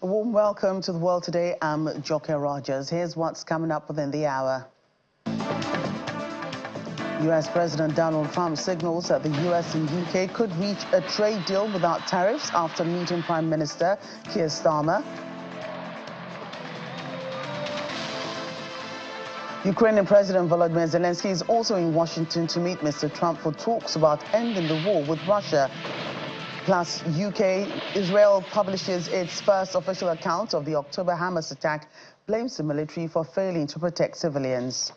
warm welcome to the World Today. I'm Joke Rogers. Here's what's coming up within the hour. U.S. President Donald Trump signals that the U.S. and U.K. could reach a trade deal without tariffs after meeting Prime Minister Keir Starmer. Ukrainian President Volodymyr Zelensky is also in Washington to meet Mr. Trump for talks about ending the war with Russia. Plus, Israel publishes its first official account of the October Hamas attack, blames the military for failing to protect civilians.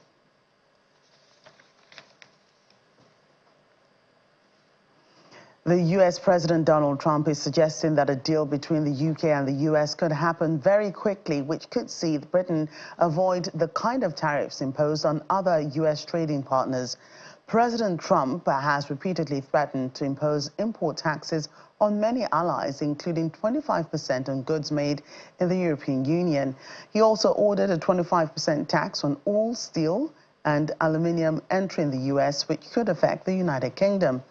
The U.S. President Donald Trump is suggesting that a deal between the U.K. and the U.S. could happen very quickly, which could see Britain avoid the kind of tariffs imposed on other U.S. trading partners. President Trump has repeatedly threatened to impose import taxes on many allies, including 25% on goods made in the European Union. He also ordered a 25% tax on all steel and aluminium entering the U.S., which could affect the United Kingdom.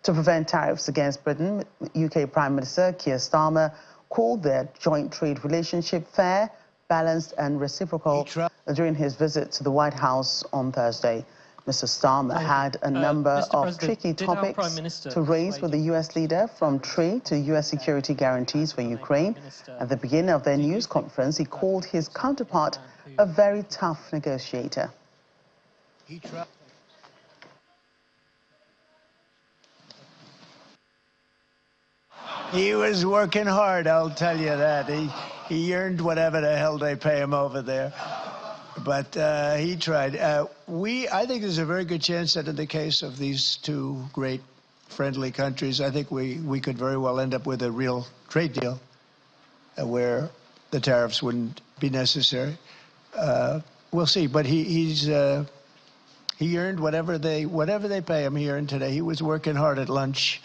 To prevent tariffs against Britain, UK Prime Minister Keir Starmer called their joint trade relationship fair, balanced and reciprocal during his visit to the White House on Thursday. Mr. Starmer had a number of tricky topics to raise with the U.S. leader, from trade to U.S. security guarantees for Ukraine. At the beginning of their news conference, he called his counterpart a very tough negotiator. He was working hard, I'll tell you that. He earned whatever the hell they pay him over there. But he tried. I think there's a very good chance that in the case of these two great friendly countries, I think we could very well end up with a real trade deal where the tariffs wouldn't be necessary. We'll see. But he earned whatever they pay him. He earned today. He was working hard at lunch.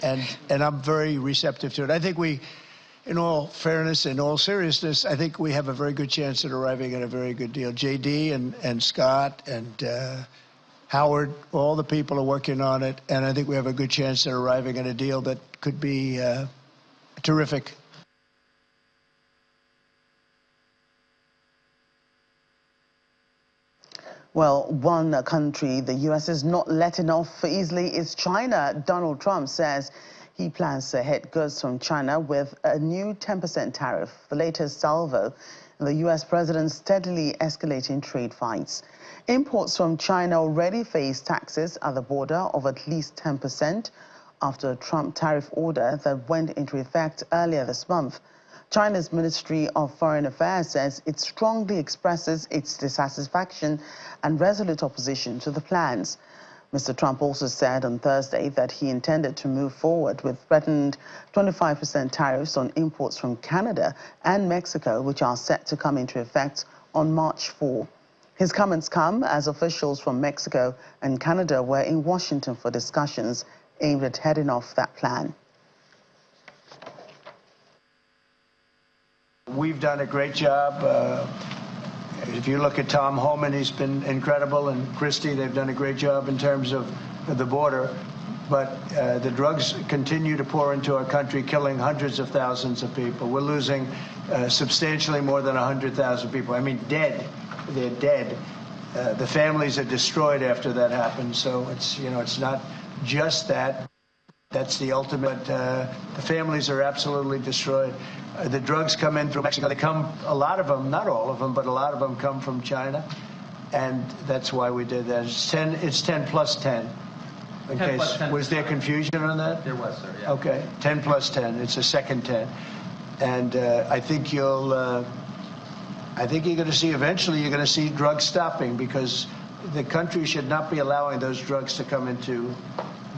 And I'm very receptive to it. I think in all fairness, in all seriousness, I think we have a very good chance at arriving at a very good deal. J.D. and Scott and Howard, all the people are working on it, and I think we have a good chance at arriving at a deal that could be terrific. Well, one country the U.S. is not letting off easily is China. Donald Trump says he plans to hit goods from China with a new 10% tariff, the latest salvo in the U.S. president's steadily escalating trade fights. Imports from China already face taxes at the border of at least 10% after a Trump tariff order that went into effect earlier this month. China's Ministry of Foreign Affairs says it strongly expresses its dissatisfaction and resolute opposition to the plans. Mr. Trump also said on Thursday that he intended to move forward with threatened 25% tariffs on imports from Canada and Mexico, which are set to come into effect on March 4. His comments come as officials from Mexico and Canada were in Washington for discussions aimed at heading off that plan. We've done a great job. If you look at Tom Homan, he's been incredible, and Christie, they've done a great job in terms of the border. But the drugs continue to pour into our country, killing hundreds of thousands of people. We're losing substantially more than 100,000 people. I mean, dead. They're dead. The families are destroyed after that happens. So it's not just that. That's the ultimate. The families are absolutely destroyed. The drugs come in through Mexico. They come, a lot of them, not all of them, but a lot of them come from China. And that's why we did that. It's 10 plus 10. Was there confusion on that? There was, sir, yeah. Okay, 10 plus 10. It's a second 10. And I think you're going to see, eventually you're going to see drugs stopping, because the country should not be allowing those drugs to come into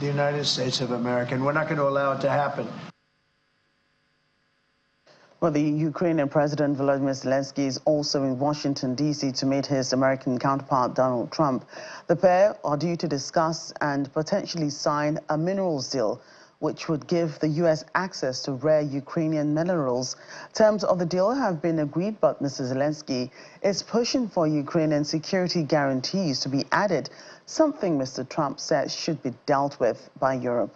the United States of America. And we're not going to allow it to happen. Well, the Ukrainian President Volodymyr Zelensky is also in Washington, D.C. to meet his American counterpart, Donald Trump. The pair are due to discuss and potentially sign a minerals deal, which would give the U.S. access to rare Ukrainian minerals. Terms of the deal have been agreed, but Mr. Zelensky is pushing for Ukrainian security guarantees to be added, something Mr. Trump says should be dealt with by Europe.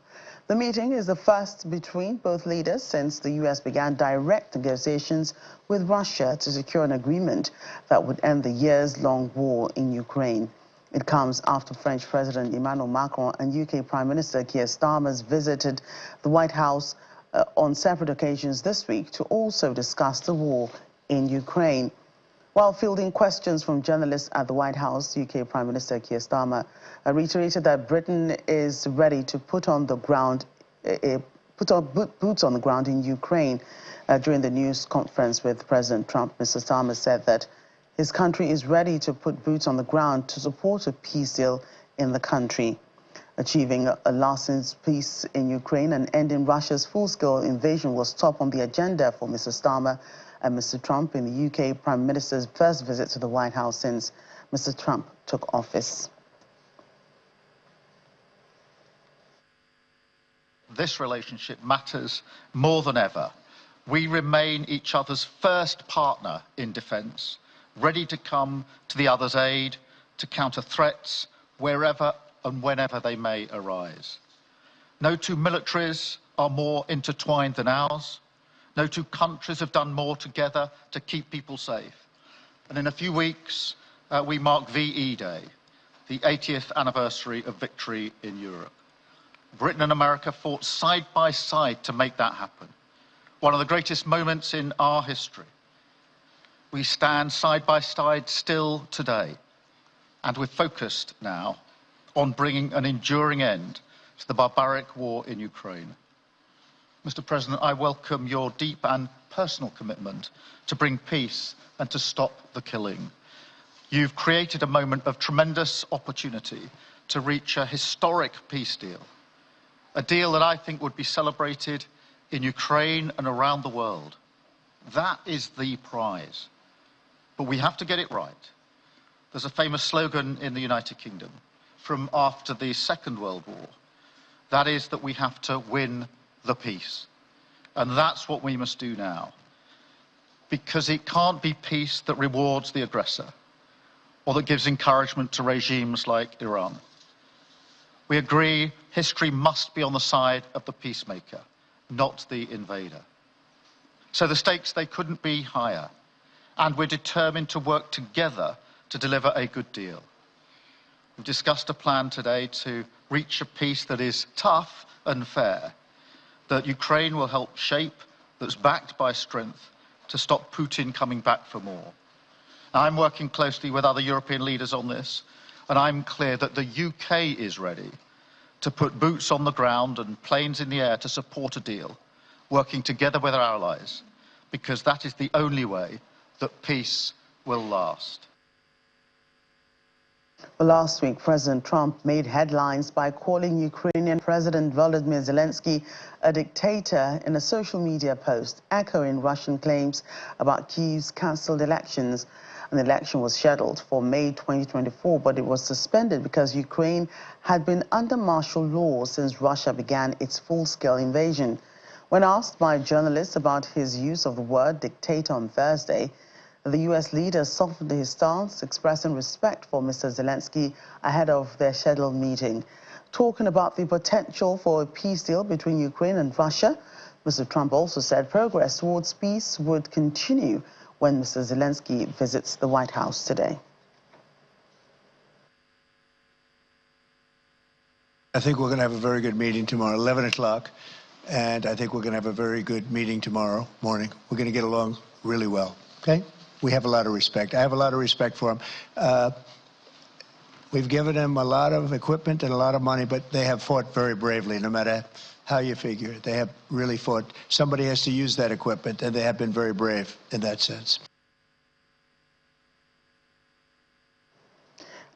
The meeting is the first between both leaders since the U.S. began direct negotiations with Russia to secure an agreement that would end the years-long war in Ukraine. It comes after French President Emmanuel Macron and UK Prime Minister Keir Starmer visited the White House on separate occasions this week to also discuss the war in Ukraine. While fielding questions from journalists at the White House, UK Prime Minister Keir Starmer reiterated that Britain is ready to put on the ground, boots on the ground in Ukraine. During the news conference with President Trump, Mr. Starmer said that his country is ready to put boots on the ground to support a peace deal in the country. Achieving a lasting peace in Ukraine and ending Russia's full-scale invasion was top on the agenda for Mr. Starmer and Mr. Trump in the UK Prime Minister's first visit to the White House since Mr. Trump took office. This relationship matters more than ever. We remain each other's first partner in defence, ready to come to the other's aid, to counter threats wherever and whenever they may arise. No two militaries are more intertwined than ours. No two countries have done more together to keep people safe. And in a few weeks, we mark VE Day, the 80th anniversary of victory in Europe. Britain and America fought side by side to make that happen. One of the greatest moments in our history. We stand side by side still today, and we're focused now on bringing an enduring end to the barbaric war in Ukraine. Mr. President, I welcome your deep and personal commitment to bring peace and to stop the killing. You've created a moment of tremendous opportunity to reach a historic peace deal, a deal that I think would be celebrated in Ukraine and around the world. That is the prize. But we have to get it right. There's a famous slogan in the United Kingdom from after the Second World War. That is that we have to win the peace. And that's what we must do now. Because it can't be peace that rewards the aggressor or that gives encouragement to regimes like Iran. We agree history must be on the side of the peacemaker, not the invader. So the stakes, they couldn't be higher. And we're determined to work together to deliver a good deal. We've discussed a plan today to reach a peace that is tough and fair, that Ukraine will help shape, that's backed by strength, to stop Putin coming back for more. I'm working closely with other European leaders on this, and I'm clear that the UK is ready to put boots on the ground and planes in the air to support a deal, working together with our allies, because that is the only way that peace will last. Well, last week, President Trump made headlines by calling Ukrainian President Volodymyr Zelensky a dictator in a social media post, echoing Russian claims about Kyiv's cancelled elections. An election was scheduled for May 2024, but it was suspended because Ukraine had been under martial law since Russia began its full-scale invasion. When asked by journalists about his use of the word dictator on Thursday, the U.S. leader softened his stance, expressing respect for Mr. Zelensky ahead of their scheduled meeting. Talking about the potential for a peace deal between Ukraine and Russia, Mr. Trump also said progress towards peace would continue when Mr. Zelensky visits the White House today. I think we're going to have a very good meeting tomorrow, 11 o'clock, and I think we're going to have a very good meeting tomorrow morning. We're going to get along really well, okay? We have a lot of respect. I have a lot of respect for him. We've given them a lot of equipment and a lot of money, but they have fought very bravely, no matter how you figure it. They have really fought. Somebody has to use that equipment, and they have been very brave in that sense.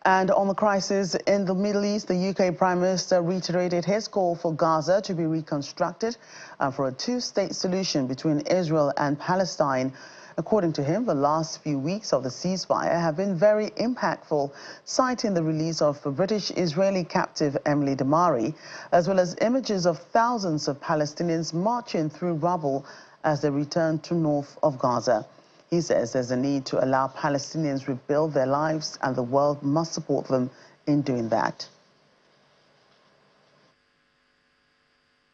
And on the crisis in the Middle East, the UK Prime Minister reiterated his call for Gaza to be reconstructed and for a two-state solution between Israel and Palestine. According to him, the last few weeks of the ceasefire have been very impactful, citing the release of British-Israeli captive Emily Damari, as well as images of thousands of Palestinians marching through rubble as they return to north of Gaza. He says there's a need to allow Palestinians rebuild their lives, and the world must support them in doing that.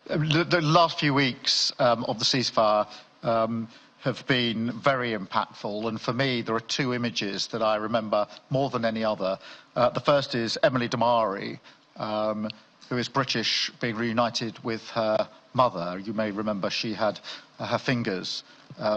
The last few weeks of the ceasefire have been very impactful, and for me there are two images that I remember more than any other. The first is Emily Damari, who is British, being reunited with her mother. You may remember she had her fingers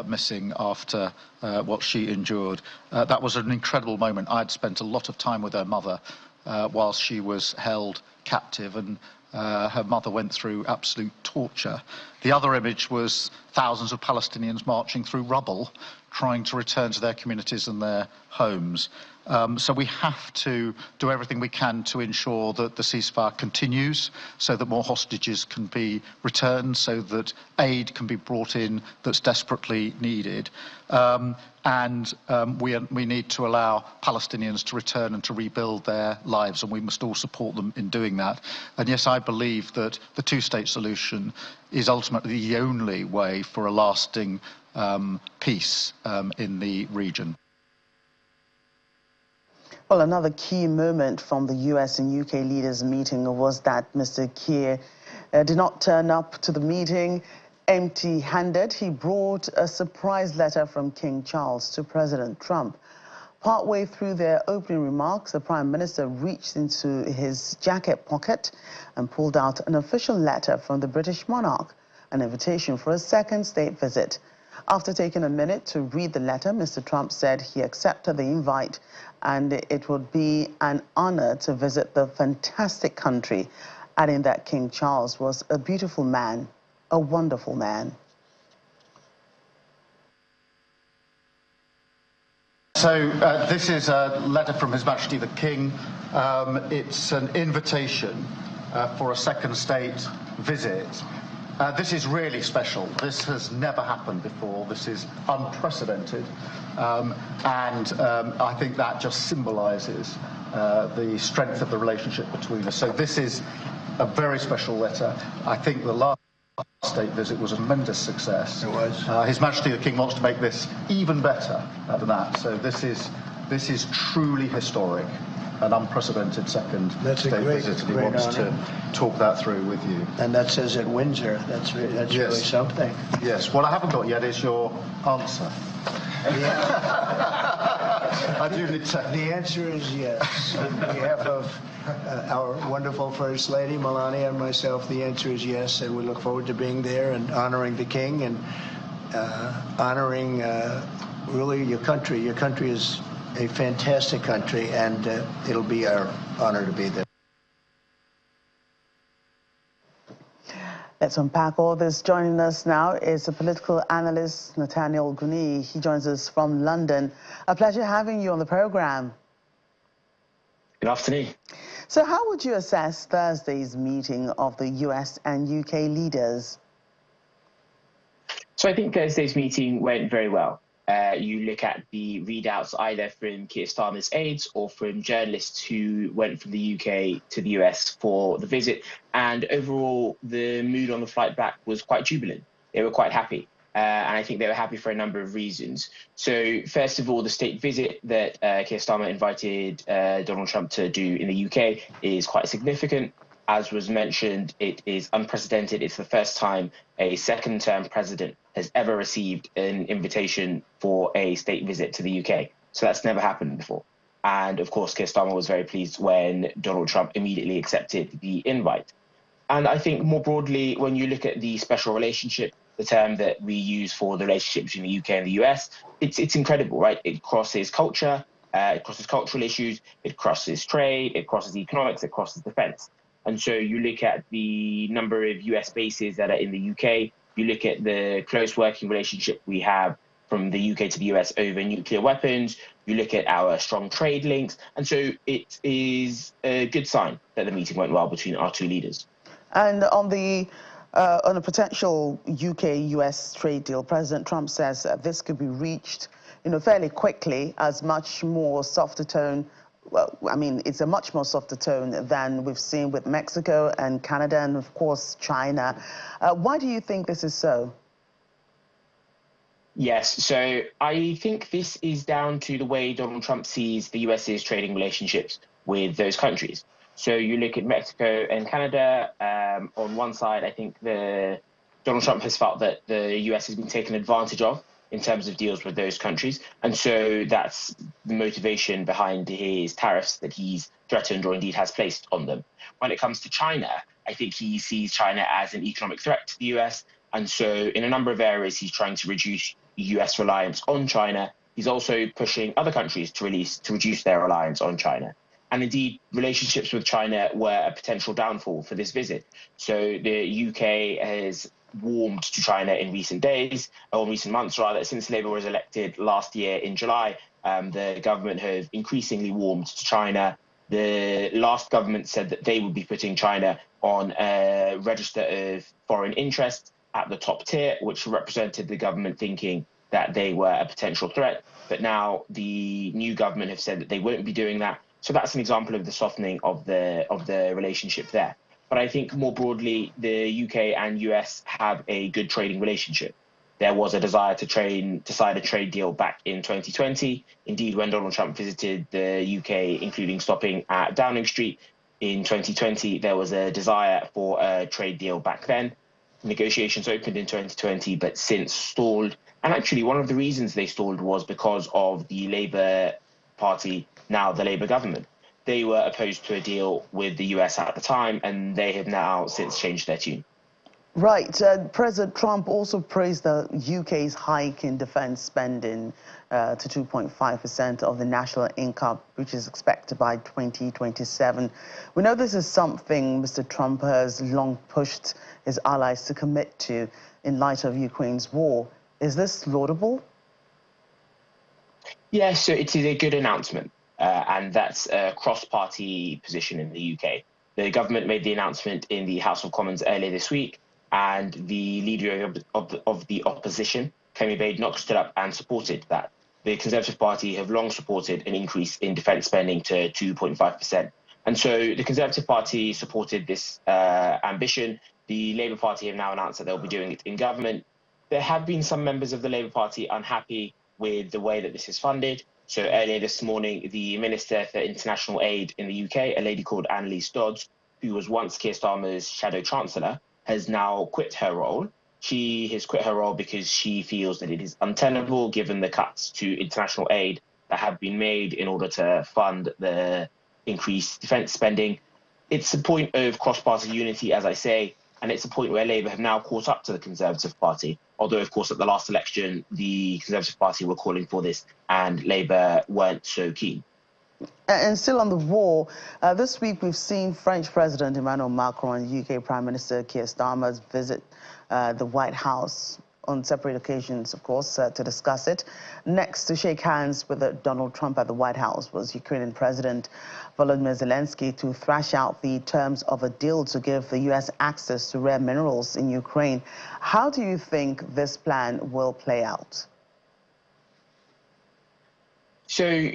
missing after what she endured. That was an incredible moment. I'd spent a lot of time with her mother whilst she was held captive, and her mother went through absolute torture. The other image was thousands of Palestinians marching through rubble, trying to return to their communities and their homes. So we have to do everything we can to ensure that the ceasefire continues, so that more hostages can be returned, so that aid can be brought in that's desperately needed. We need to allow Palestinians to return and to rebuild their lives, and we must all support them in doing that. And yes, I believe that the two-state solution is ultimately the only way for a lasting peace in the region. Well, another key moment from the US and UK leaders' meeting was that Mr. Kiir did not turn up to the meeting empty-handed. He brought a surprise letter from King Charles to President Trump. Partway through their opening remarks, the Prime Minister reached into his jacket pocket and pulled out an official letter from the British monarch, an invitation for a second state visit. After taking a minute to read the letter, Mr. Trump said he accepted the invite and it would be an honor to visit the fantastic country, adding that King Charles was a beautiful man, a wonderful man. So this is a letter from His Majesty the King. It's an invitation for a second state visit. This is really special. This has never happened before. This is unprecedented. I think that just symbolises the strength of the relationship between us. So this is a very special letter. I think the last state visit was a tremendous success. It was. His Majesty the King wants to make this even better than that. So this is truly historic, an unprecedented second state visit, and he wants to talk that through with you. And that says at Windsor. That's really something. Yes. What I haven't got yet is your answer. I do need to. The answer is yes. On behalf of our wonderful First Lady, Melania, and myself, the answer is yes, and we look forward to being there and honoring the King and honoring really your country. Your country is a fantastic country, and it'll be our honor to be there. Let's unpack all this. Joining us now is the political analyst Nathaniel Guni. He joins us from London. A pleasure having you on the program. Good afternoon. So how would you assess Thursday's meeting of the US and UK leaders? So I think Thursday's meeting went very well. You look at the readouts either from Keir Starmer's aides or from journalists who went from the UK to the US for the visit. And overall, the mood on the flight back was quite jubilant. They were quite happy. And I think they were happy for a number of reasons. So first of all, the state visit that Keir Starmer invited Donald Trump to do in the UK is quite significant. As was mentioned, it is unprecedented. It's the first time a second-term president has ever received an invitation for a state visit to the UK. So that's never happened before. And of course, Keir Starmer was very pleased when Donald Trump immediately accepted the invite. And I think more broadly, when you look at the special relationship, the term that we use for the relationship between the UK and the US, it's incredible, right? It crosses culture, it crosses cultural issues, it crosses trade, it crosses economics, it crosses defense. And so you look at the number of US bases that are in the UK, you look at the close working relationship we have from the UK to the US over nuclear weapons, you look at our strong trade links, and so it is a good sign that the meeting went well between our two leaders. And on a potential UK-US trade deal, President Trump says that this could be reached, fairly quickly, as much more softer tone. Well, I mean, it's a much more softer tone than we've seen with Mexico and Canada and, of course, China. Why do you think this is so? Yes, so I think this is down to the way Donald Trump sees the US's trading relationships with those countries. So you look at Mexico and Canada. On one side, I think Donald Trump has felt that the US has been taken advantage of in terms of deals with those countries. And so that's the motivation behind his tariffs that he's threatened or indeed has placed on them. When it comes to China, I think he sees China as an economic threat to the US. And so in a number of areas, he's trying to reduce US reliance on China. He's also pushing other countries to reduce their reliance on China. And indeed, relationships with China were a potential downfall for this visit. So the UK has warmed to China in recent days, or recent months rather. Since Labour was elected last year in July, the government have increasingly warmed to China. The last government said that they would be putting China on a register of foreign interest at the top tier, which represented the government thinking that they were a potential threat. But now the new government have said that they won't be doing that. So that's an example of the softening of the relationship there. But I think more broadly, the UK and US have a good trading relationship. There was a desire to sign a trade deal back in 2020. Indeed, when Donald Trump visited the UK, including stopping at Downing Street in 2020, there was a desire for a trade deal back then. Negotiations opened in 2020, but since stalled. And actually, one of the reasons they stalled was because of the Labour Party, now the Labour government. They were opposed to a deal with the US at the time, and they have now since changed their tune. Right. President Trump also praised the UK's hike in defense spending to 2.5% of the national income, which is expected by 2027. We know this is something Mr. Trump has long pushed his allies to commit to in light of Ukraine's war. Is this laudable? Yes, so it is a good announcement, and that's a cross-party position in the UK. The government made the announcement in the House of Commons earlier this week, and the leader of the opposition, Kemi Badenoch, stood up and supported that. The Conservative Party have long supported an increase in defence spending to 2.5%. And so the Conservative Party supported this ambition. The Labour Party have now announced that they'll be doing it in government. There have been some members of the Labour Party unhappy with the way that this is funded. So earlier this morning, the Minister for International Aid in the UK, a lady called Annalise Dodds, who was once Keir Starmer's Shadow Chancellor, has now quit her role. She has quit her role because she feels that it is untenable given the cuts to international aid that have been made in order to fund the increased defence spending. It's a point of cross-party unity, as I say, and it's a point where Labour have now caught up to the Conservative Party. Although, of course, at the last election, the Conservative Party were calling for this and Labour weren't so keen. And still on the war, this week we've seen French President Emmanuel Macron and UK Prime Minister Keir Starmer visit the White House on separate occasions, of course, to discuss it. Next to shake hands with Donald Trump at the White House was Ukrainian President Volodymyr Zelensky to thrash out the terms of a deal to give the U.S. access to rare minerals in Ukraine. How do you think this plan will play out? So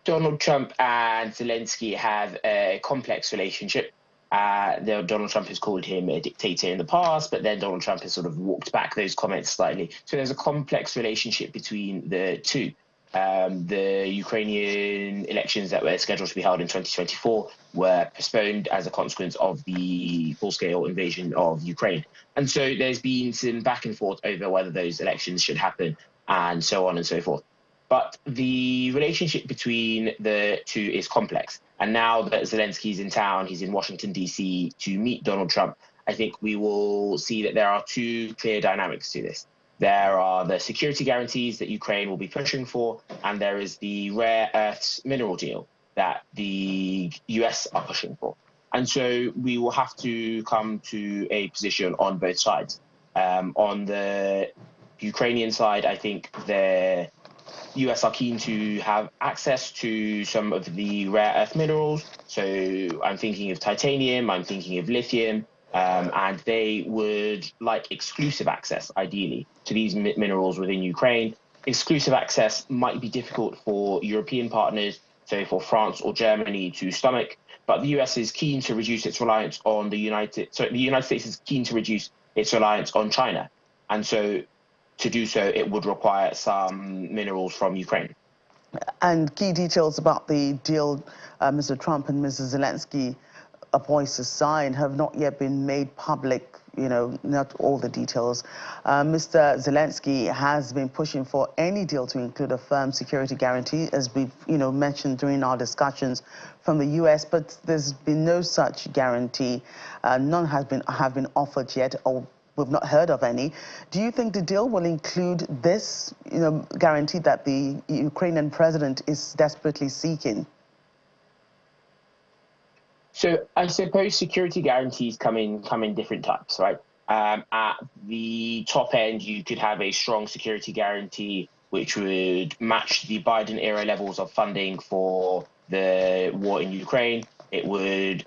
Donald Trump and Zelensky have a complex relationship. Donald Trump has called him a dictator in the past, but then Donald Trump has sort of walked back those comments slightly. So there's a complex relationship between the two. The Ukrainian elections that were scheduled to be held in 2024 were postponed as a consequence of the full-scale invasion of Ukraine. And so there's been some back and forth over whether those elections should happen and so on and so forth. But the relationship between the two is complex. And now that Zelensky's in town, he's in Washington, D.C. to meet Donald Trump, I think we will see that there are two clear dynamics to this. There are the security guarantees that Ukraine will be pushing for, and there is the rare earths mineral deal that the US are pushing for. And so we will have to come to a position on both sides. On the Ukrainian side, I think the US are keen to have access to some of the rare earth minerals. So I'm thinking of titanium, I'm thinking of lithium, and they would like exclusive access, ideally, to these minerals within Ukraine. Exclusive access might be difficult for European partners, so for France or Germany to stomach, but the US is keen to reduce its reliance on the United States is keen to reduce its reliance on China. And so to do so, it would require some minerals from Ukraine. And key details about the deal Mr. Trump and Mrs. Zelensky voices sign have not yet been made public. You know, not all the details. Mr. Zelensky has been pushing for any deal to include a firm security guarantee, as we've, mentioned during our discussions from the U.S., but there's been no such guarantee. None have been offered yet, or we've not heard of any. Do you think the deal will include this, guarantee that the Ukrainian president is desperately seeking? So I suppose security guarantees come in different types, right? At the top end, you could have a strong security guarantee, which would match the Biden era levels of funding for the war in Ukraine. It would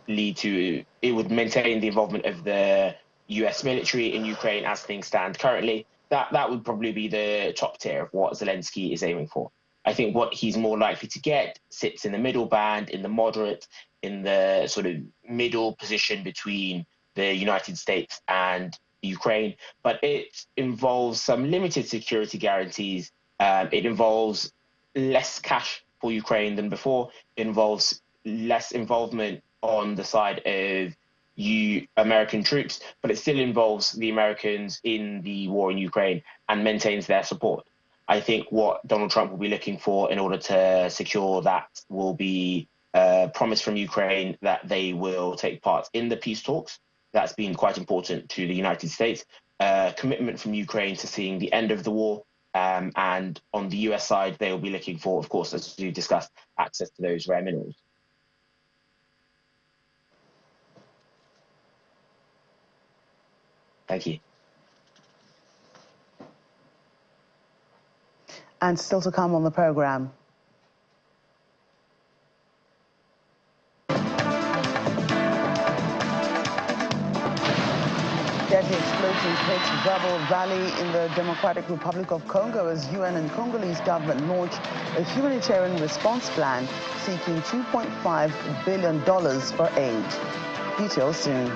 maintain the involvement of the US military in Ukraine as things stand currently. That would probably be the top tier of what Zelensky is aiming for. I think what he's more likely to get sits in the middle band, in the moderate, in the sort of middle position between the United States and Ukraine, but it involves some limited security guarantees. It involves less cash for Ukraine than before. It involves less involvement on the side of American troops, but it still involves the Americans in the war in Ukraine and maintains their support. I think what Donald Trump will be looking for in order to secure that will be a promise from Ukraine that they will take part in the peace talks. That's been quite important to the United States. Commitment from Ukraine to seeing the end of the war. And on the US side, they will be looking for, of course, as we discussed, access to those rare minerals. Thank you. And still to come on the program. Deadly explosions hit rebel rally in the Democratic Republic of Congo as UN and Congolese government launched a humanitarian response plan seeking $2.5 billion for aid. Details soon.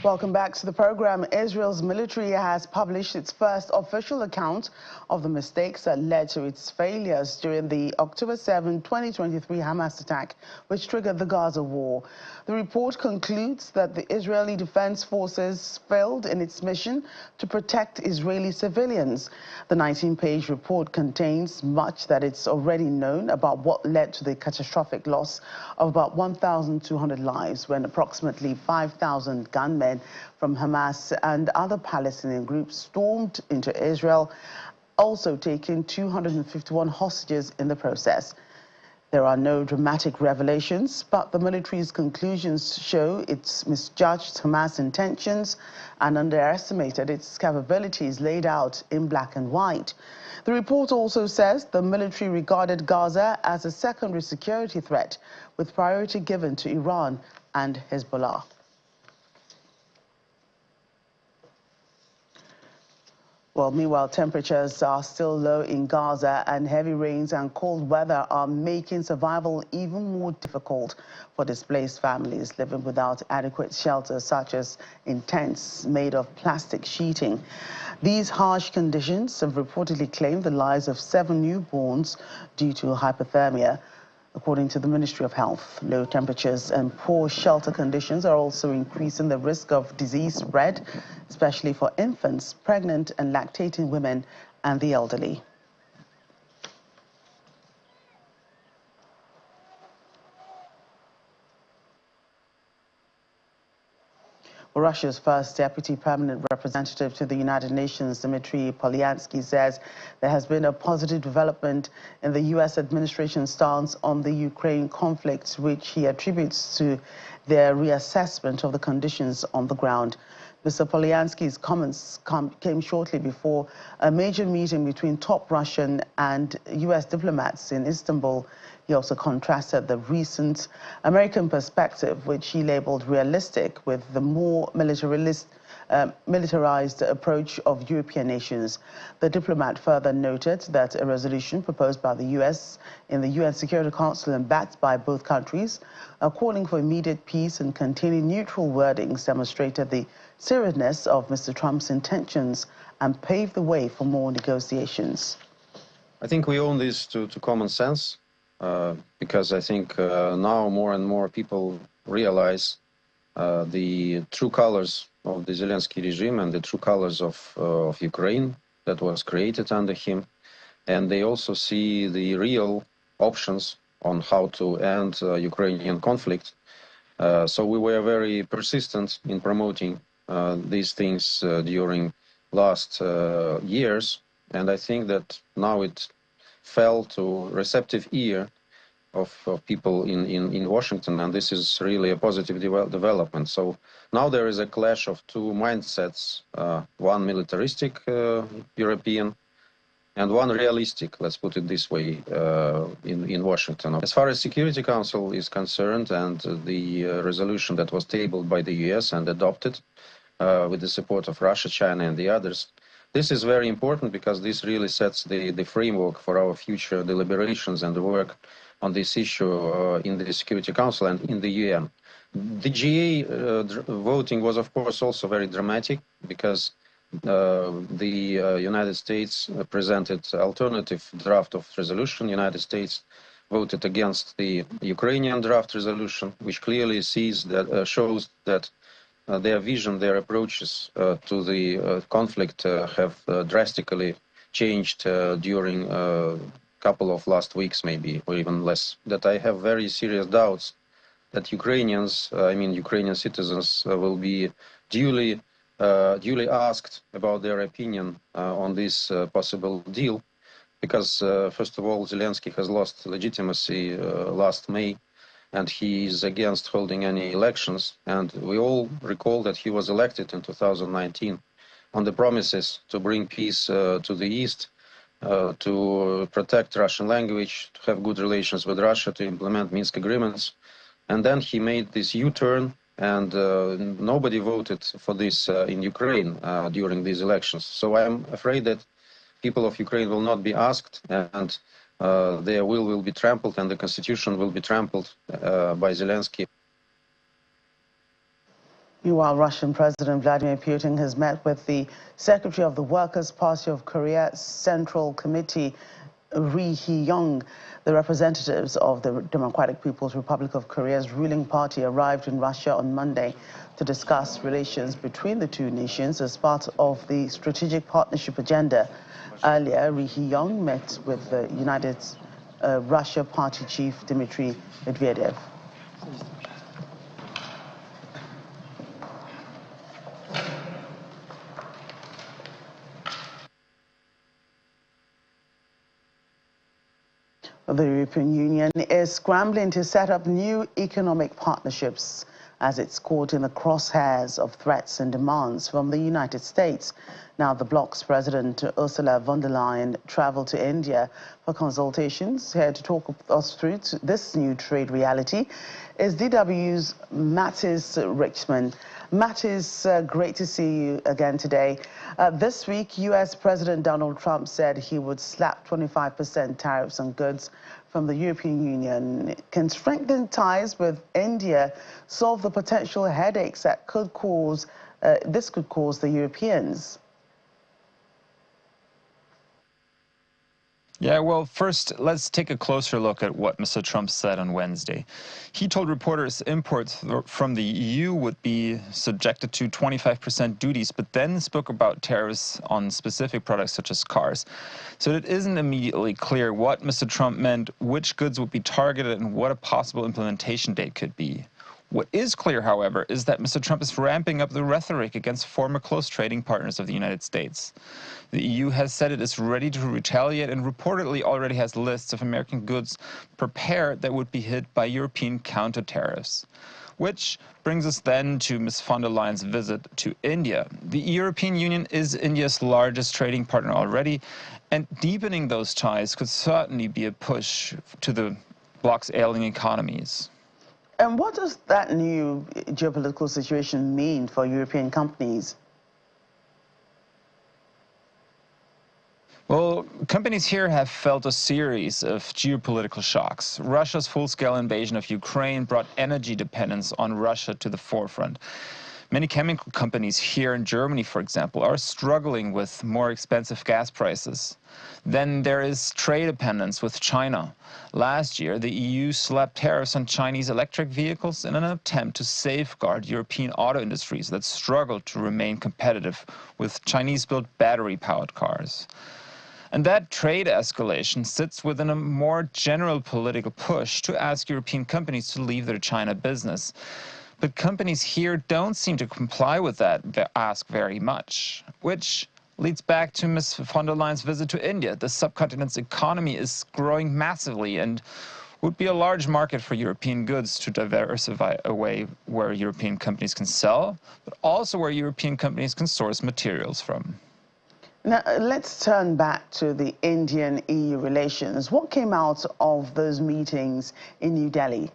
Welcome back to the program. Israel's military has published its first official account of the mistakes that led to its failures during the October 7, 2023 Hamas attack, which triggered the Gaza war. The report concludes that the Israeli Defense Forces failed in its mission to protect Israeli civilians. The 19-page report contains much that it's already known about what led to the catastrophic loss of about 1,200 lives when approximately 5,000 gunmen from Hamas and other Palestinian groups stormed into Israel, also taking 251 hostages in the process. There are no dramatic revelations, but the military's conclusions show it's misjudged Hamas' intentions and underestimated its capabilities laid out in black and white. The report also says the military regarded Gaza as a secondary security threat, with priority given to Iran and Hezbollah. Well, meanwhile, temperatures are still low in Gaza, and heavy rains and cold weather are making survival even more difficult for displaced families living without adequate shelter, such as in tents made of plastic sheeting. These harsh conditions have reportedly claimed the lives of 7 newborns due to hypothermia. According to the Ministry of Health, low temperatures and poor shelter conditions are also increasing the risk of disease spread, especially for infants, pregnant and lactating women, and the elderly. Russia's first deputy permanent representative to the United Nations, Dmitry Polyansky, says there has been a positive development in the U.S. administration's stance on the Ukraine conflict, which he attributes to their reassessment of the conditions on the ground. Mr. Polyansky's comments came shortly before a major meeting between top Russian and U.S. diplomats in Istanbul. He also contrasted the recent American perspective, which he labeled realistic, with the more militarist militarized approach of European nations. The diplomat further noted that a resolution proposed by the U.S. in the UN Security Council and backed by both countries, calling for immediate peace and containing neutral wordings, demonstrated the seriousness of Mr. Trump's intentions and paved the way for more negotiations. I think we owe this to common sense, because I think now more and more people realize the true colors of the Zelensky regime and the true colors of Ukraine that was created under him. And they also see the real options on how to end Ukrainian conflict. So we were very persistent in promoting these things during last years. And I think that now it fell to receptive ear of people in Washington, and this is really a positive development. So now there is a clash of two mindsets, one militaristic European and one realistic, let's put it this way, in Washington. As far as Security Council is concerned and the resolution that was tabled by the US and adopted with the support of Russia, China and the others, this is very important because this really sets the framework for our future deliberations and the work on this issue in the Security Council and in the UN. The GA voting was, of course, also very dramatic because the United States presented alternative draft of resolution. United States voted against the Ukrainian draft resolution, which clearly sees that, shows that their vision, their approaches to the conflict have drastically changed during a couple of last weeks, maybe, or even less. That I have very serious doubts that Ukrainians, Ukrainian citizens, will be duly asked about their opinion on this possible deal, because first of all, Zelensky has lost legitimacy last May, and he is against holding any elections. And we all recall that he was elected in 2019 on the promises to bring peace to the East, to protect Russian language, to have good relations with Russia, to implement Minsk agreements. And then he made this U-turn, and nobody voted for this in Ukraine during these elections. So I'm afraid that people of Ukraine will not be asked, and their will be trampled, and the constitution will be trampled by Zelensky. Meanwhile, Russian President Vladimir Putin has met with the Secretary of the Workers' Party of Korea Central Committee, Ri Hee-young. The representatives of the Democratic People's Republic of Korea's ruling party arrived in Russia on Monday to discuss relations between the two nations as part of the strategic partnership agenda. Earlier, Ri Hee-young met with the United Russia Party chief Dmitry Medvedev. The European Union is scrambling to set up new economic partnerships as it's caught in the crosshairs of threats and demands from the United States. Now, the bloc's president, Ursula von der Leyen, traveled to India for consultations. Here to talk us through this new trade reality is DW's Mattis Richmond. Mattis, great to see you again today. This week, U.S. President Donald Trump said he would slap 25% tariffs on goods from the European Union. Can strengthening ties with India solve the potential headaches that could cause the Europeans? Yeah, well, first, let's take a closer look at what Mr. Trump said on Wednesday. He told reporters imports from the EU would be subjected to 25% duties, but then spoke about tariffs on specific products such as cars. So it isn't immediately clear what Mr. Trump meant, which goods would be targeted, and what a possible implementation date could be. What is clear, however, is that Mr. Trump is ramping up the rhetoric against former close trading partners of the United States. The EU has said it is ready to retaliate and reportedly already has lists of American goods prepared that would be hit by European counter tariffs. Which brings us then to Ms. von der Leyen's visit to India. The European Union is India's largest trading partner already, and deepening those ties could certainly be a push to the bloc's ailing economies. And what does that new geopolitical situation mean for European companies? companies here have felt a series of geopolitical shocks. Russia's full-scale invasion of Ukraine brought energy dependence on Russia to the forefront. Many chemical companies here in Germany, for example, are struggling with more expensive gas prices. Then there is trade dependence with China. Last year, the EU slapped tariffs on Chinese electric vehicles in an attempt to safeguard European auto industries that struggle to remain competitive with Chinese-built battery-powered cars. And that trade escalation sits within a more general political push to ask European companies to leave their China business. But companies here don't seem to comply with that ask very much, which leads back to Ms. von der Leyen's visit to India. The subcontinent's economy is growing massively and would be a large market for European goods to diversify away where European companies can sell, but also where European companies can source materials from. Now, let's turn back to the Indian-EU relations. What came out of those meetings in New Delhi?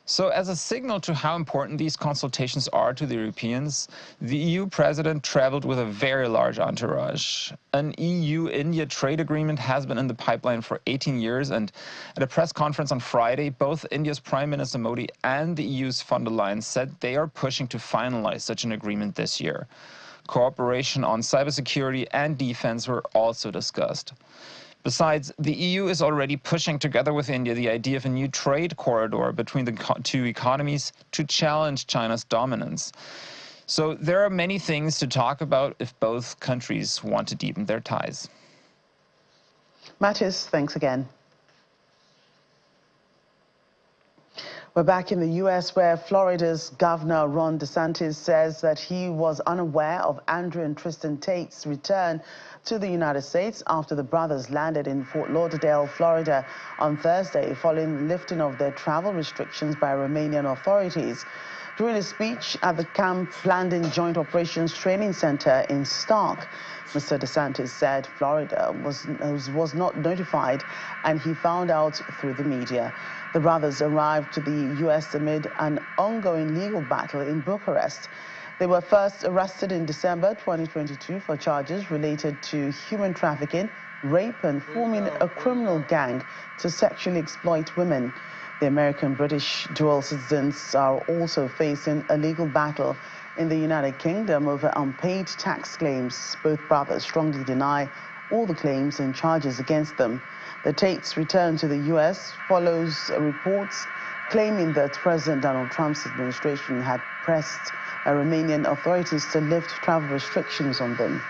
So as a signal to how important these consultations are to the Europeans, the EU president traveled with a very large entourage. An EU-India trade agreement has been in the pipeline for 18 years, and at a press conference on Friday, both India's Prime Minister Modi and the EU's von der Leyen said they are pushing to finalize such an agreement this year. Cooperation on cybersecurity and defense were also discussed. Besides, the EU is already pushing together with India the idea of a new trade corridor between the two economies to challenge China's dominance. So there are many things to talk about if both countries want to deepen their ties. Mattis, thanks again. We're back in the U.S., where Florida's Governor Ron DeSantis says that he was unaware of Andrew and Tristan Tate's return to the United States after the brothers landed in Fort Lauderdale, Florida on Thursday, following the lifting of their travel restrictions by Romanian authorities. During a speech at the Camp Blandin Joint Operations Training Center in Stark, Mr. DeSantis said Florida was not notified and he found out through the media. The brothers arrived to the U.S. amid an ongoing legal battle in Bucharest. They were first arrested in December 2022 for charges related to human trafficking, rape, and forming a criminal gang to sexually exploit women. The American-British dual citizens are also facing a legal battle in the United Kingdom over unpaid tax claims. Both brothers strongly deny all the claims and charges against them. The Tates' return to the U.S. follows reports claiming that President Donald Trump's administration had pressed Romanian authorities to lift travel restrictions on them.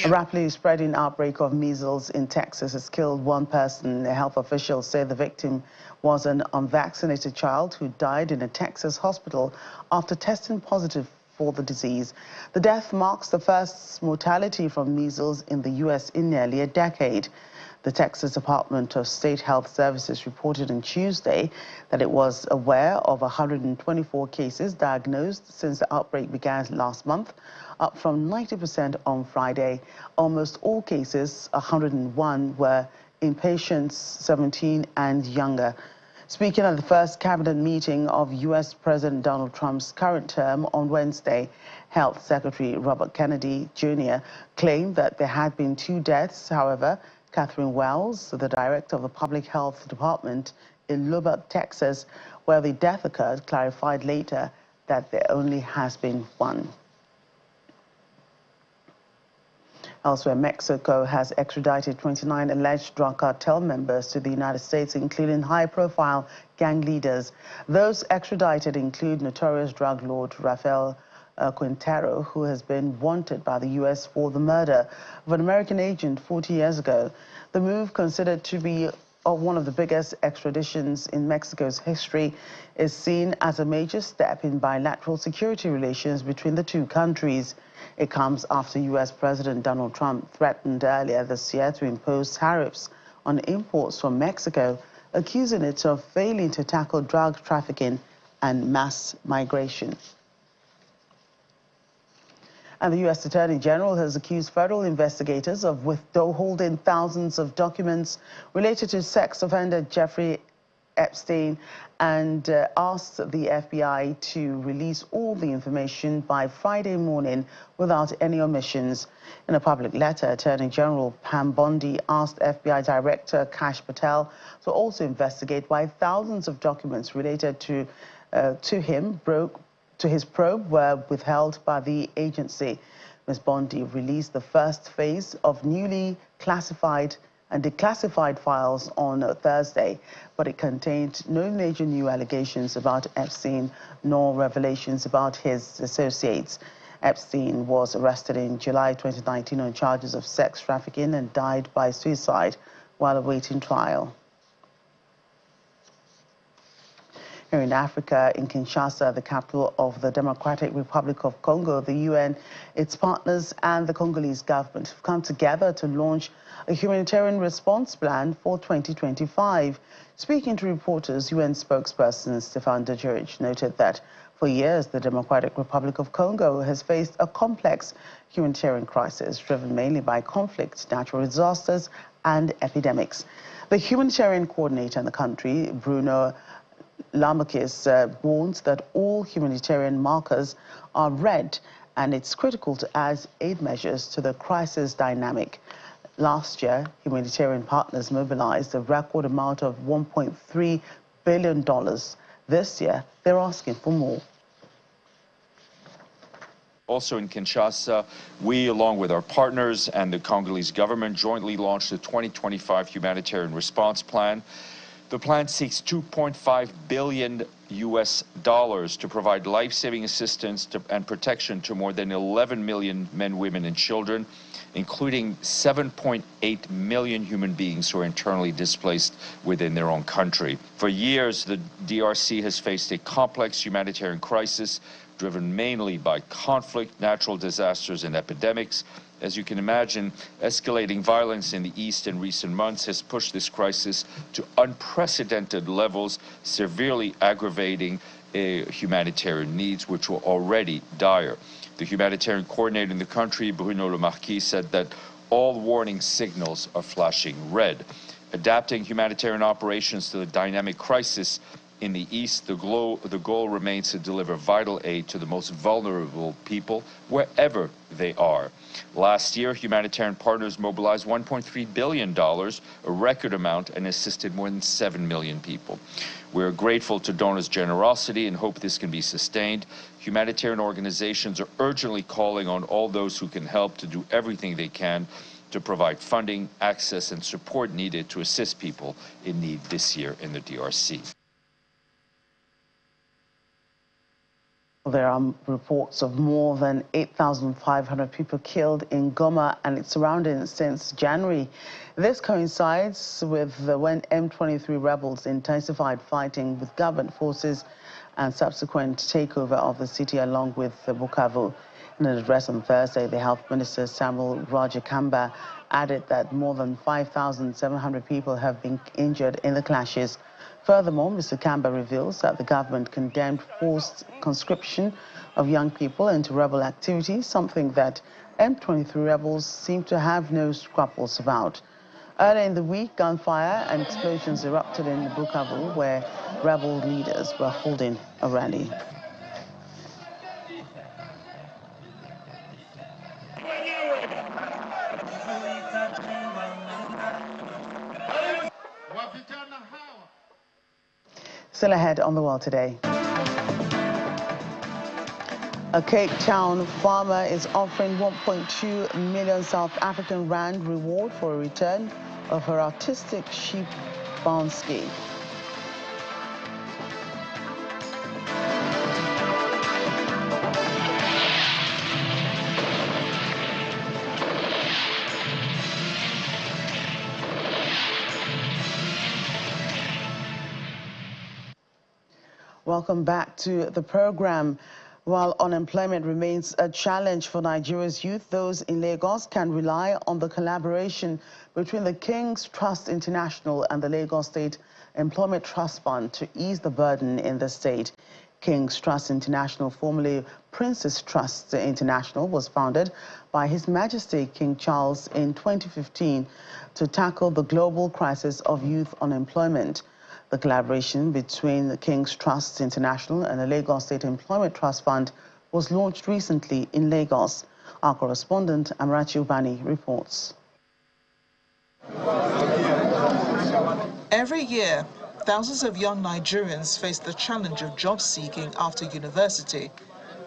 A rapidly spreading outbreak of measles in Texas has killed one person. Health officials say the victim was an unvaccinated child who died in a Texas hospital after testing positive for the disease. The death marks the first mortality from measles in the U.S. in nearly a decade. The Texas Department of State Health Services reported on Tuesday that it was aware of 124 cases diagnosed since the outbreak began last month, up from 90% on Friday. Almost all cases, 101, were in patients 17 and younger. Speaking at the first cabinet meeting of U.S. President Donald Trump's current term on Wednesday, Health Secretary Robert Kennedy Jr. claimed that there had been 2 deaths. However, Catherine Wells, the director of the Public Health Department in Lubbock, Texas, where the death occurred, clarified later that there only has been 1. Elsewhere, Mexico has extradited 29 alleged drug cartel members to the United States, including high-profile gang leaders. Those extradited include notorious drug lord Rafael Quintero, who has been wanted by the U.S. for the murder of an American agent 40 years ago. The move, considered to be one of the biggest extraditions in Mexico's history, is seen as a major step in bilateral security relations between the two countries. It comes after U.S. President Donald Trump threatened earlier this year to impose tariffs on imports from Mexico, accusing it of failing to tackle drug trafficking and mass migration. And the U.S. Attorney General has accused federal investigators of withholding thousands of documents related to sex offender Jeffrey Epstein and asked the FBI to release all the information by Friday morning without any omissions. In a public letter, Attorney General Pam Bondi asked FBI Director Kash Patel to also investigate why thousands of documents related to his probe were withheld by the agency. Ms. Bondi released the first phase of newly classified and declassified files on Thursday, but it contained no major new allegations about Epstein nor revelations about his associates. Epstein was arrested in July 2019 on charges of sex trafficking and died by suicide while awaiting trial. Here in Africa, in Kinshasa, the capital of the Democratic Republic of Congo, the UN, its partners and the Congolese government have come together to launch a humanitarian response plan for 2025. Speaking to reporters, UN spokesperson Stefan Dujarric noted that for years, the Democratic Republic of Congo has faced a complex humanitarian crisis driven mainly by conflict, natural disasters and epidemics. The humanitarian coordinator in the country, Bruno Lamarckis, warns that all humanitarian markers are red and it's critical to add aid measures to the crisis dynamic. Last year, humanitarian partners mobilized a record amount of $1.3 billion. This year, they're asking for more. Also in Kinshasa, we, along with our partners and the Congolese government, jointly launched the 2025 Humanitarian Response Plan. The plan seeks $2.5 billion to provide life-saving assistance and protection to more than 11 million men, women, and children, including 7.8 million human beings who are internally displaced within their own country. For years, the DRC has faced a complex humanitarian crisis driven mainly by conflict, natural disasters, and epidemics. As you can imagine, escalating violence in the East in recent months has pushed this crisis to unprecedented levels, severely aggravating humanitarian needs, which were already dire. The humanitarian coordinator in the country, Bruno Lamarckis, said that all warning signals are flashing red. Adapting humanitarian operations to the dynamic crisis in the East, the goal remains to deliver vital aid to the most vulnerable people wherever they are. Last year, humanitarian partners mobilized $1.3 billion, a record amount, and assisted more than 7 million people. We're grateful to donors' generosity and hope this can be sustained. Humanitarian organizations are urgently calling on all those who can help to do everything they can to provide funding, access, and support needed to assist people in need this year in the DRC. There are reports of more than 8,500 people killed in Goma and its surroundings since January. This coincides with when M23 rebels intensified fighting with government forces and subsequent takeover of the city along with Bukavu. In an address on Thursday, the Health Minister Samuel Roger Kamba added that more than 5,700 people have been injured in the clashes. Furthermore, Mr. Kamba reveals that the government condemned forced conscription of young people into rebel activities, something that M23 rebels seem to have no scruples about. Earlier in the week, gunfire and explosions erupted in Bukavu, where rebel leaders were holding a rally. Still ahead on The World Today. A Cape Town farmer is offering 1.2 million South African rand reward for a return of her artistic sheep barn scheme. Welcome back to the program. While unemployment remains a challenge for Nigeria's youth, those in Lagos can rely on the collaboration between the King's Trust International and the Lagos State Employment Trust Fund to ease the burden in the state. King's Trust International, formerly Prince's Trust International, was founded by His Majesty King Charles in 2015 to tackle the global crisis of youth unemployment. The collaboration between the King's Trust International and the Lagos State Employment Trust Fund was launched recently in Lagos. Our correspondent Amarachi Ubani reports. Every year, thousands of young Nigerians face the challenge of job seeking after university,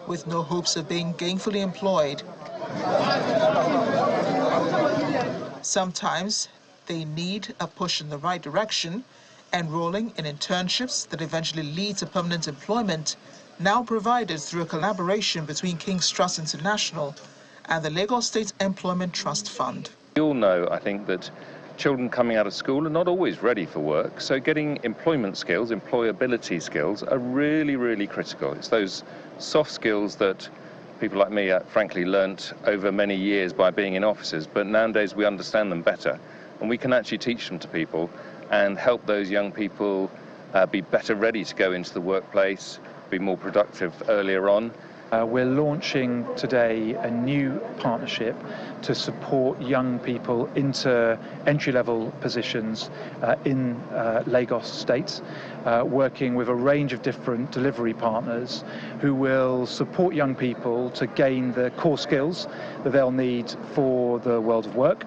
with no hopes of being gainfully employed. Sometimes they need a push in the right direction, enrolling in internships that eventually lead to permanent employment, now provided through a collaboration between King's Trust International and the Lagos State Employment Trust Fund. We all know, I think, that children coming out of school are not always ready for work, so getting employment skills, employability skills, are really, really critical. It's those soft skills that people like me, frankly, learnt over many years by being in offices, but nowadays we understand them better, and we can actually teach them to people and help those young people be better ready to go into the workplace, be more productive earlier on. We're launching today a new partnership to support young people into entry-level positions in Lagos State, working with a range of different delivery partners who will support young people to gain the core skills that they'll need for the world of work.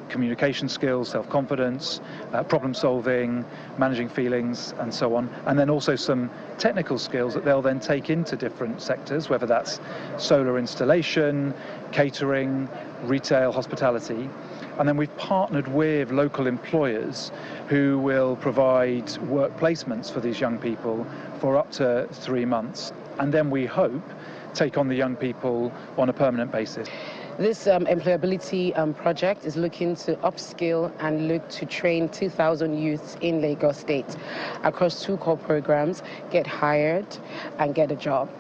Communication skills, self-confidence, problem solving, managing feelings, and so on. And then also some technical skills that they'll then take into different sectors, whether that's solar installation, catering, retail, hospitality. And then we've partnered with local employers who will provide work placements for these young people for up to 3 months. And then we hope take on the young people on a permanent basis. This employability project is looking to upskill and look to train 2,000 youths in Lagos State across 2 core programs, get hired and get a job.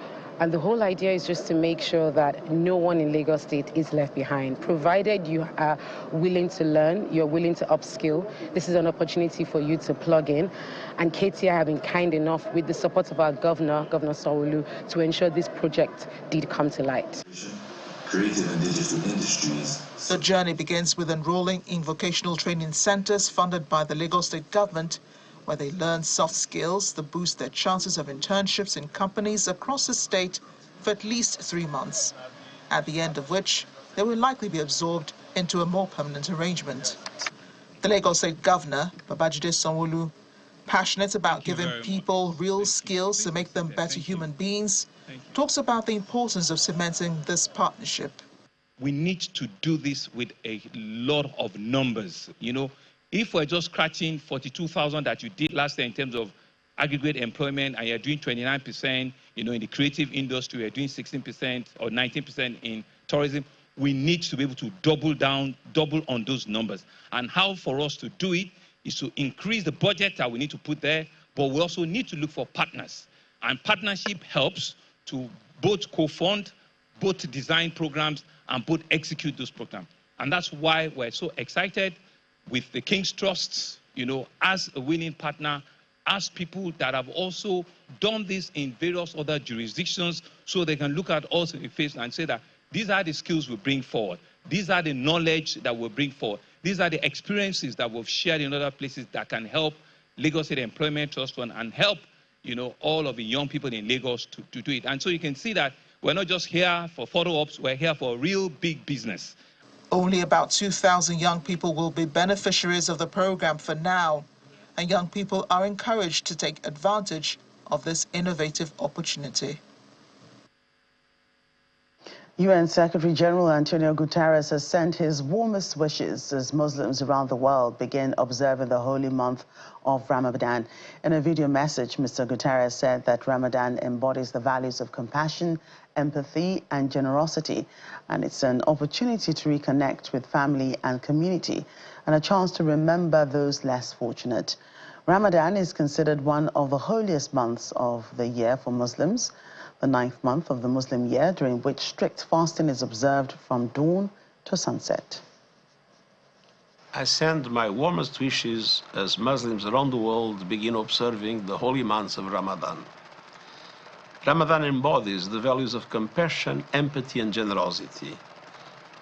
And the whole idea is just to make sure that no one in Lagos State is left behind. Provided you are willing to learn, you're willing to upskill, this is an opportunity for you to plug in. And KTI have been kind enough, with the support of our Governor Sanwo-Olu, to ensure this project did come to light. Creative and digital industries. The journey begins with enrolling in vocational training centers funded by the Lagos State government, where they learn soft skills that boost their chances of internships in companies across the state for at least 3 months, at the end of which they will likely be absorbed into a more permanent arrangement. The Lagos State Governor, Babajide Sanwo-Olu, passionate about giving people real skills to make them better human beings, talks about the importance of cementing this partnership. We need to do this with a lot of numbers. You know, if we're just scratching 42,000 that you did last year in terms of aggregate employment, and you're doing 29%, you know, in the creative industry, you're doing 16% or 19% in tourism, we need to be able to double on those numbers. And how for us to do it is to increase the budget that we need to put there, but we also need to look for partners. And partnership helps to both co-fund, both design programs, and both execute those programs. And that's why we're so excited with the King's Trusts, you know, as a winning partner, as people that have also done this in various other jurisdictions, so they can look at us in the face and say that these are the skills we bring forward. These are the knowledge that we bring forward. These are the experiences that we've shared in other places that can help Lagos State Employment Trust Fund and help, you know, all of the young people in Lagos to do it. And so you can see that we're not just here for photo ops, we're here for real big business. Only about 2,000 young people will be beneficiaries of the program for now, and young people are encouraged to take advantage of this innovative opportunity. UN Secretary General Antonio Guterres has sent his warmest wishes as Muslims around the world begin observing the holy month of Ramadan. In a video message, Mr. Guterres said that Ramadan embodies the values of compassion, empathy, and generosity, and it's an opportunity to reconnect with family and community, and a chance to remember those less fortunate. Ramadan is considered one of the holiest months of the year for Muslims, the 9th month of the Muslim year, during which strict fasting is observed from dawn to sunset. I send my warmest wishes as Muslims around the world begin observing the holy months of Ramadan. Ramadan embodies the values of compassion, empathy, and generosity.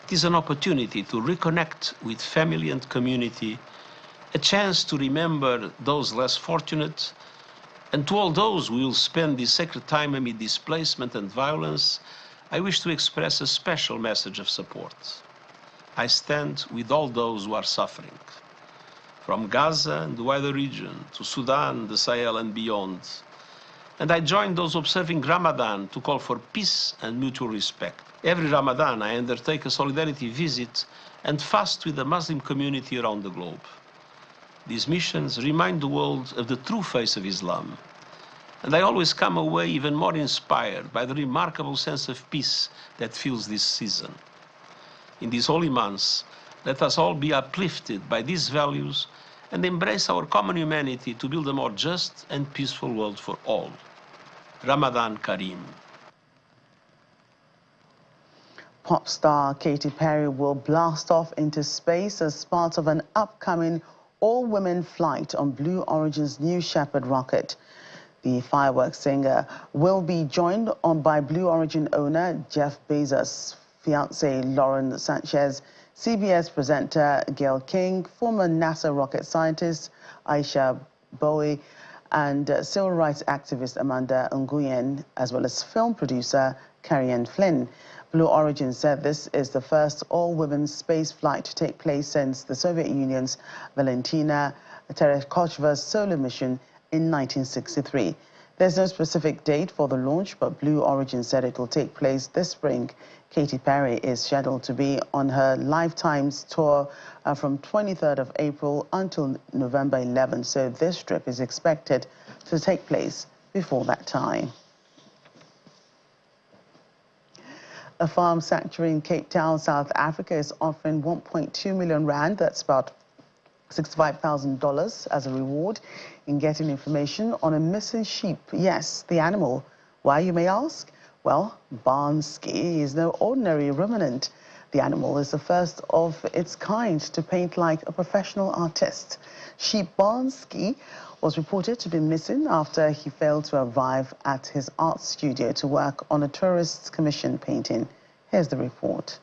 It is an opportunity to reconnect with family and community a chance to remember those less fortunate, and to all those who will spend this sacred time amid displacement and violence, I wish to express a special message of support. I stand with all those who are suffering, from Gaza and the wider region to Sudan, the Sahel and beyond. And I join those observing Ramadan to call for peace and mutual respect. Every Ramadan, I undertake a solidarity visit and fast with the Muslim community around the globe. These missions remind the world of the true face of Islam. And I always come away even more inspired by the remarkable sense of peace that fills this season. In these holy months, let us all be uplifted by these values and embrace our common humanity to build a more just and peaceful world for all. Ramadan Kareem. Pop star Katy Perry will blast off into space as part of an upcoming all-women flight on Blue Origin's New Shepard rocket. The fireworks singer will be joined by Blue Origin owner Jeff Bezos' fiancée Lauren Sanchez, CBS presenter Gayle King, former NASA rocket scientist Aisha Bowie, and civil rights activist Amanda Nguyen, as well as film producer Carrie-Anne Flynn. Blue Origin said this is the first all-women space flight to take place since the Soviet Union's Valentina Tereshkova's solar mission in 1963. There's no specific date for the launch, but Blue Origin said it will take place this spring. Katy Perry is scheduled to be on her Lifetimes tour from 23rd of April until November 11th, so this trip is expected to take place before that time. A farm sanctuary in Cape Town, South Africa is offering 1.2 million rand, that's about $65,000, as a reward in getting information on a missing sheep. Yes, the animal. Why, you may ask? Well, Bansky is no ordinary ruminant. The animal is the first of its kind to paint like a professional artist. Sheep Bansky was reported to be missing after he failed to arrive at his art studio to work on a tourist's commission painting. Here's the report.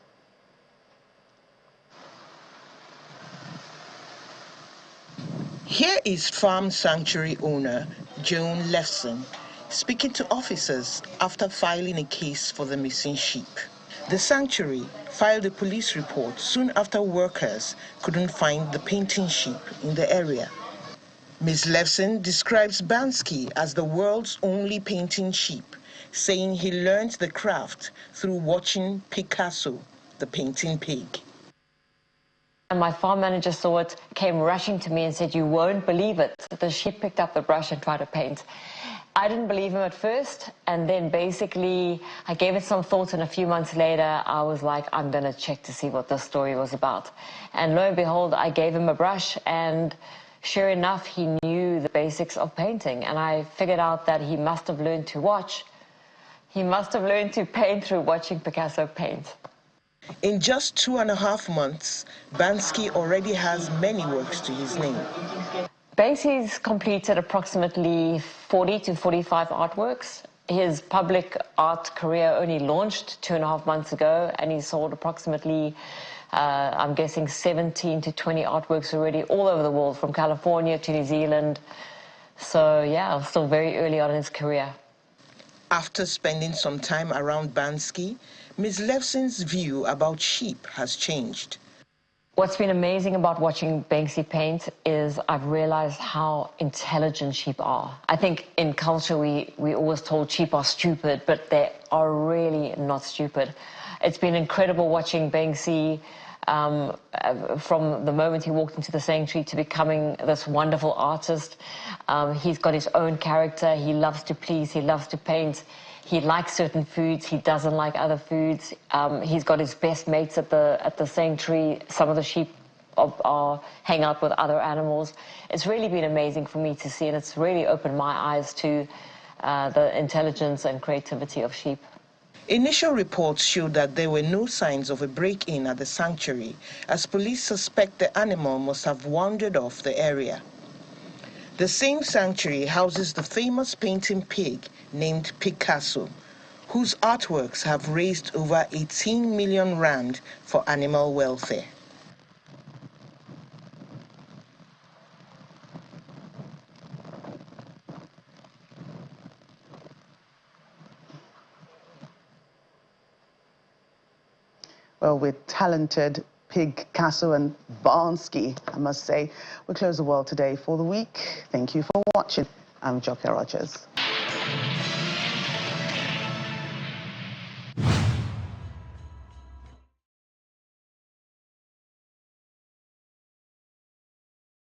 Here is farm sanctuary owner Joan Lefson speaking to officers after filing a case for the missing sheep. The sanctuary filed a police report soon after workers couldn't find the painting sheep in the area. Ms. Lefson describes Bansky as the world's only painting sheep, saying he learned the craft through watching Picasso, the painting pig. And my farm manager saw it, came rushing to me and said, "You won't believe it." The sheep picked up the brush and tried to paint. I didn't believe him at first, and then basically I gave it some thought, and a few months later I was like, I'm going to check to see what this story was about. And lo and behold, I gave him a brush, and sure enough, he knew the basics of painting, and I figured out that he must have learned to watch. He must have learned to paint through watching Picasso paint. In just 2.5 months, Bansky already has many works to his name. Banksy's completed approximately 40 to 45 artworks. His public art career only launched 2.5 months ago, and he sold approximately, I'm guessing, 17 to 20 artworks already all over the world, from California to New Zealand. So, yeah, still very early on in his career. After spending some time around Bansky, Ms. Lefson's view about sheep has changed. What's been amazing about watching Banksy paint is I've realized how intelligent sheep are. I think in culture we always told sheep are stupid, but they are really not stupid. It's been incredible watching Banksy from the moment he walked into the sanctuary to becoming this wonderful artist. He's got his own character. He loves to please. He loves to paint. He likes certain foods. He doesn't like other foods. He's got his best mates at the sanctuary. Some of the sheep hang out with other animals. It's really been amazing for me to see, and it's really opened my eyes to the intelligence and creativity of sheep. Initial reports showed that there were no signs of a break-in at the sanctuary, as police suspect the animal must have wandered off the area. The same sanctuary houses the famous painting pig named Picasso, whose artworks have raised over 18 million rand for animal welfare. with talented Picasso and Bansky, I must say. We close the world today for the week. Thank you for watching. I'm Joke Rogers.